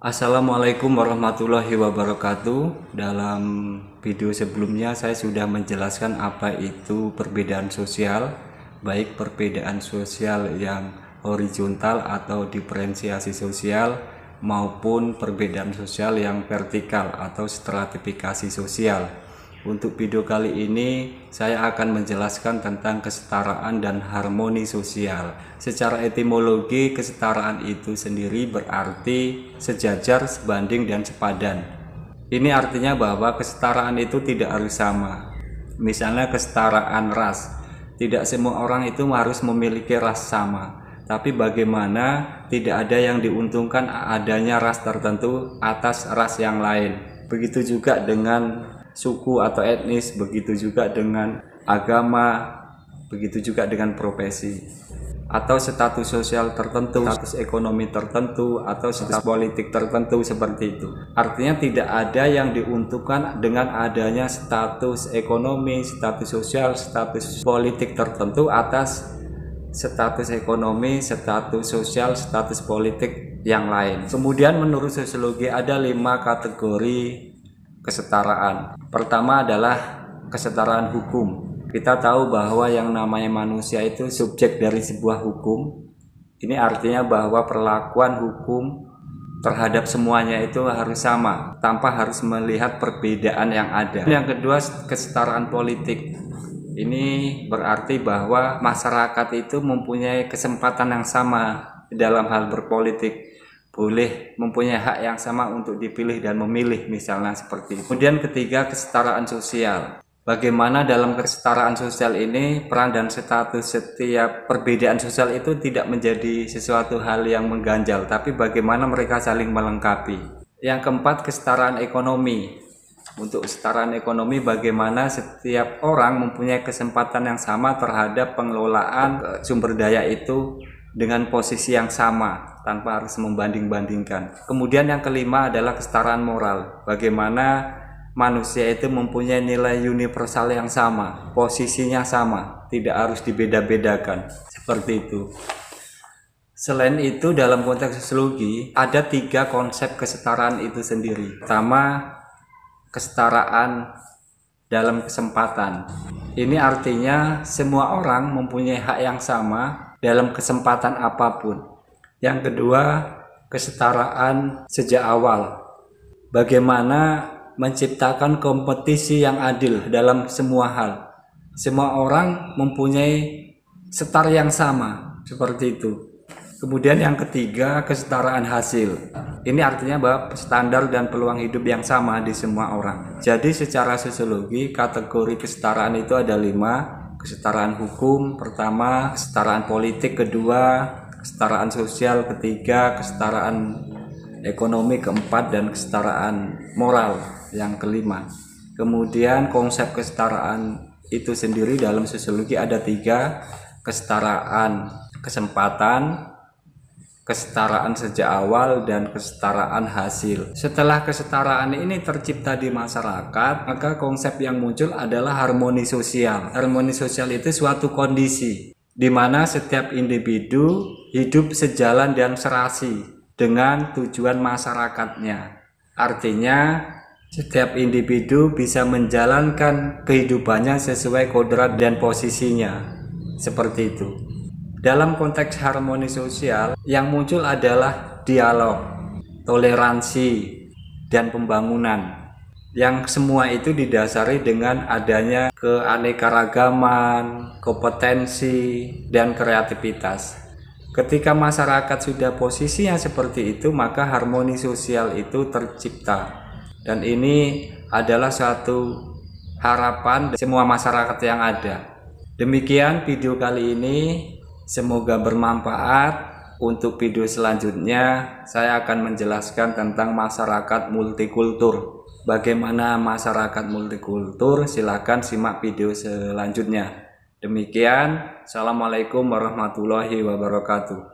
Assalamualaikum warahmatullahi wabarakatuh. Dalam video sebelumnya saya sudah menjelaskan apa itu perbedaan sosial, baik perbedaan sosial yang horizontal atau diferensiasi sosial maupun perbedaan sosial yang vertikal atau stratifikasi sosial. Untuk video kali ini saya akan menjelaskan tentang kesetaraan dan harmoni sosial. Secara etimologi, kesetaraan itu sendiri berarti sejajar, sebanding, dan sepadan. Ini artinya bahwa kesetaraan itu tidak harus sama. Misalnya kesetaraan ras, tidak semua orang itu harus memiliki ras sama. Tapi bagaimana tidak ada yang diuntungkan adanya ras tertentu atas ras yang lain. Begitu juga dengan suku atau etnis, begitu juga dengan agama, begitu juga dengan profesi atau status sosial tertentu, status ekonomi tertentu, atau status politik tertentu seperti itu. Artinya tidak ada yang diuntungkan dengan adanya status ekonomi, status sosial, status politik tertentu atas status ekonomi, status sosial, status politik yang lain. Kemudian menurut sosiologi ada 5 kategori kesetaraan. Pertama adalah kesetaraan hukum. Kita tahu bahwa yang namanya manusia itu subjek dari sebuah hukum. Ini artinya bahwa perlakuan hukum terhadap semuanya itu harus sama, tanpa harus melihat perbedaan yang ada. Yang kedua, kesetaraan politik. Ini berarti bahwa masyarakat itu mempunyai kesempatan yang sama dalam hal berpolitik, boleh mempunyai hak yang sama untuk dipilih dan memilih, misalnya seperti itu. Kemudian ketiga, kesetaraan sosial. Bagaimana dalam kesetaraan sosial ini peran dan status setiap perbedaan sosial itu tidak menjadi sesuatu hal yang mengganjal, tapi bagaimana mereka saling melengkapi. Yang keempat, kesetaraan ekonomi. Untuk kesetaraan ekonomi, bagaimana setiap orang mempunyai kesempatan yang sama terhadap pengelolaan sumber daya itu dengan posisi yang sama tanpa harus membanding-bandingkan. Kemudian yang kelima adalah kesetaraan moral. Bagaimana manusia itu mempunyai nilai universal yang sama, posisinya sama, tidak harus dibeda-bedakan, seperti itu. Selain itu, dalam konteks sosiologi ada 3 konsep kesetaraan itu sendiri. Pertama, kesetaraan dalam kesempatan. Ini artinya semua orang mempunyai hak yang sama dalam kesempatan apapun. Yang kedua, kesetaraan sejak awal. Bagaimana menciptakan kompetisi yang adil dalam semua hal. Semua orang mempunyai setara yang sama, seperti itu. Kemudian yang ketiga, kesetaraan hasil. Ini artinya bahwa standar dan peluang hidup yang sama di semua orang. Jadi secara sosiologi, kategori kesetaraan itu ada 5. Kesetaraan hukum pertama, kesetaraan politik kedua, kesetaraan sosial ketiga, kesetaraan ekonomi keempat, dan kesetaraan moral yang kelima. Kemudian konsep kesetaraan itu sendiri dalam sosiologi ada 3, kesetaraan kesempatan, kesetaraan sejak awal, dan kesetaraan hasil. Setelah kesetaraan ini tercipta di masyarakat, maka konsep yang muncul adalah harmoni sosial. Harmoni sosial itu suatu kondisi di mana setiap individu hidup sejalan dan serasi dengan tujuan masyarakatnya. Artinya setiap individu bisa menjalankan kehidupannya sesuai kodrat dan posisinya, seperti itu. Dalam konteks harmoni sosial, yang muncul adalah dialog, toleransi, dan pembangunan. Yang semua itu didasari dengan adanya keanekaragaman, kompetensi, dan kreativitas. Ketika masyarakat sudah posisinya seperti itu, maka harmoni sosial itu tercipta. Dan ini adalah suatu harapan semua masyarakat yang ada. Demikian video kali ini. Semoga bermanfaat. Untuk video selanjutnya saya akan menjelaskan tentang masyarakat multikultur. Bagaimana masyarakat multikultur? Silakan simak video selanjutnya. Demikian, Assalamualaikum warahmatullahi wabarakatuh.